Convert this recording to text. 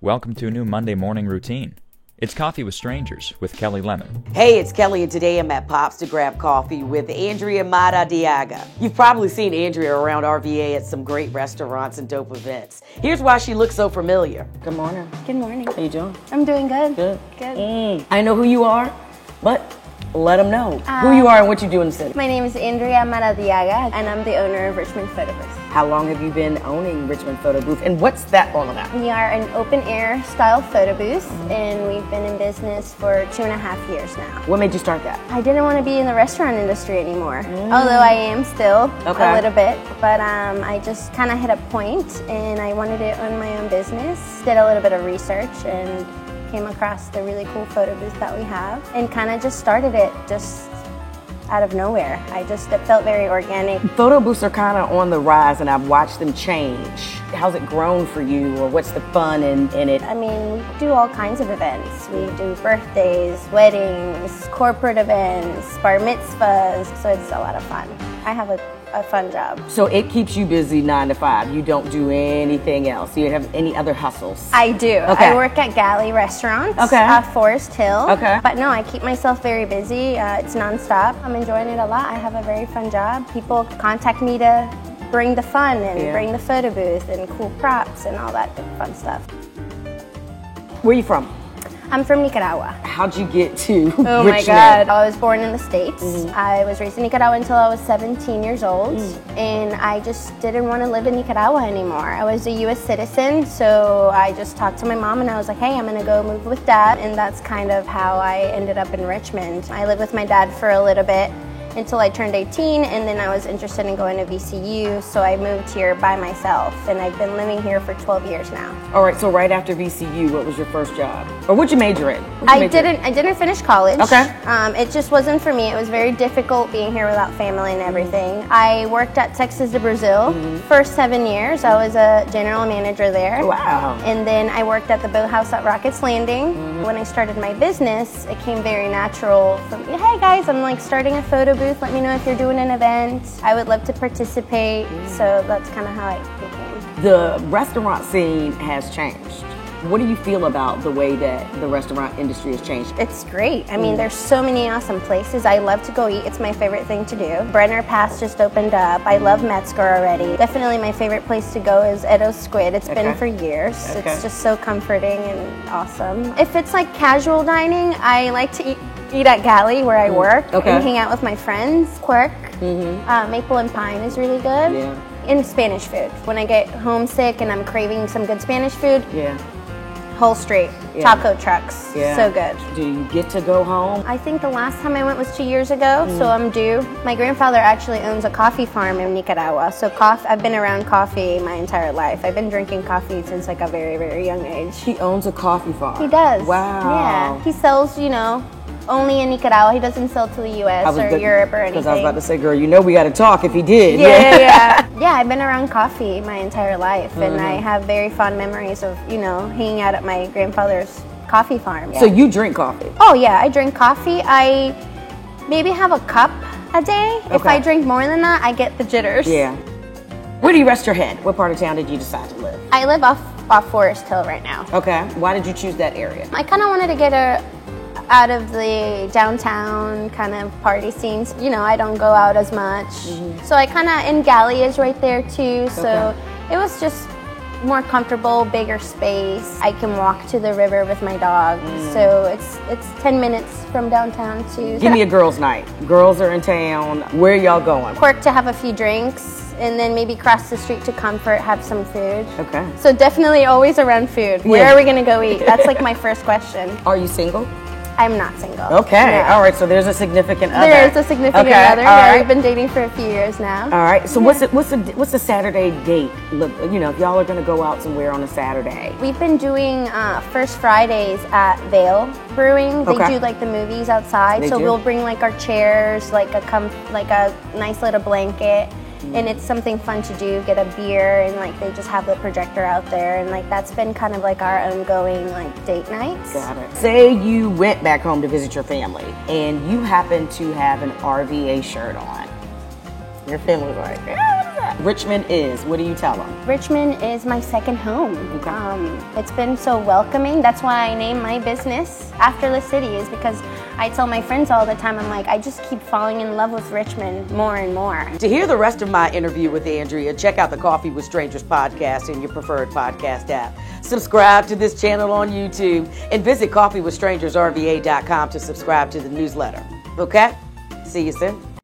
Welcome to a new Monday morning routine. It's Coffee with Strangers with Kelly Lemon. Hey, it's Kelly, and today I'm at Pops to grab coffee with Andrea Madariaga. You've probably seen Andrea around RVA at some great restaurants and dope events. Here's why she looks so familiar. Good morning. Good morning. How you doing? I'm doing good. Good. Good. I know who you are, but let them know who you are and what you do in the city. My name is Andrea Madariaga, and I'm the owner of Richmond Photo Booth. How long have you been owning Richmond Photo Booth, and what's that all about? We are an open-air style photo booth, and we've been in business for 2.5 years now. What made you start that? I didn't want to be in the restaurant industry anymore, although I am still a little bit, but I just kind of hit a point, and I wanted to own my own business. Did a little bit of research, and came across the really cool photo booth that we have, and kind of just started it just out of nowhere. It felt very organic. Photo booths are kind of on the rise, and I've watched them change. How's it grown for you, or what's the fun in it? I mean, we do all kinds of events. We do birthdays, weddings, corporate events, bar mitzvahs, so it's a lot of fun. I have a fun job. So it keeps you busy 9 to 5. You don't do anything else. You have any other hustles? I do. Okay. I work at Galley Restaurants, Forest Hill. Okay. But no, I keep myself very busy. It's nonstop. I'm enjoying it a lot. I have a very fun job. People contact me to bring the fun and bring the photo booth and cool props and all that good fun stuff. Where are you from? I'm from Nicaragua. How'd you get to Richmond? Oh my God. I was born in the States. I was raised in Nicaragua until I was 17 years old. And I just didn't want to live in Nicaragua anymore. I was a US citizen, so I just talked to my mom and I was like, hey, I'm gonna go move with dad. And that's kind of how I ended up in Richmond. I lived with my dad for a little bit until I turned 18, and then I was interested in going to VCU, so I moved here by myself, and I've been living here for 12 years now. All right, so right after VCU, what was your first job? Or what'd you major in? I didn't finish college. Okay. It just wasn't for me. It was very difficult being here without family and everything. I worked at Texas de Brazil for 7 years. I was a general manager there. Wow. And then I worked at the Boathouse at Rockets Landing. When I started my business, it came very natural for me. Hey guys, I'm like starting a photo booth. Let me know if you're doing an event. I would love to participate. So that's kind of how I became. The restaurant scene has changed. What do you feel about the way that the restaurant industry has changed? It's great. I mean, there's so many awesome places. I love to go eat. It's my favorite thing to do. Brenner Pass just opened up. I love Metzger already. Definitely my favorite place to go is Edo's Squid. It's been for years. It's just so comforting and awesome. If it's like casual dining, I like to eat at Galley where I work and hang out with my friends. Quirk, Maple and Pine is really good. Yeah. And Spanish food. When I get homesick and I'm craving some good Spanish food, Whole Street, taco trucks, so good. Do you get to go home? I think the last time I went was 2 years ago, so I'm due. My grandfather actually owns a coffee farm in Nicaragua, so I've been around coffee my entire life. I've been drinking coffee since like a very, very young age. He owns a coffee farm? He does. Wow. Yeah. He sells, only in Nicaragua. He doesn't sell to the U.S. or Europe or anything. Because I was about to say, girl, we got to talk if he did. Yeah. Yeah, I've been around coffee my entire life, and I have very fond memories of, hanging out at my grandfather's coffee farm. So you drink coffee? Oh, yeah, I drink coffee. I maybe have a cup a day. If I drink more than that, I get the jitters. Yeah. Where do you rest your head? What part of town did you decide to live? I live off Forest Hill right now. Okay. Why did you choose that area? I kind of wanted to get out of the downtown kind of party scenes. I don't go out as much. So I kind of, and Galley is right there too. So it was just more comfortable, bigger space. I can walk to the river with my dog. So it's 10 minutes from downtown to... Give me a girls' night. Girls are in town. Where are y'all going? Quirk to have a few drinks, and then maybe cross the street to Comfort, have some food. Okay. So definitely always around food. Where are we gonna go eat? That's like my first question. Are you single? I'm not single. Okay. No. All right. So there's a significant other. There is a significant other. All right. We've been dating for a few years now. All right. So what's the Saturday date? Look, if y'all are gonna go out somewhere on a Saturday. We've been doing First Fridays at Vale Brewing. They do like the movies outside. We'll bring like our chairs, like a nice little blanket. And it's something fun to do, get a beer, and like they just have the projector out there, and like that's been kind of like our ongoing like date nights. Got it. Say you went back home to visit your family and you happen to have an RVA shirt on. Your family's like, yeah, what is that? that Richmond is, what do you tell them? Richmond is my second home. Okay. It's been so welcoming. That's why I named my business after the city, is because I tell my friends all the time, I'm like, I just keep falling in love with Richmond more and more. To hear the rest of my interview with Andrea, check out the Coffee with Strangers podcast in your preferred podcast app. Subscribe to this channel on YouTube and visit coffeewithstrangersrva.com to subscribe to the newsletter. Okay? See you soon.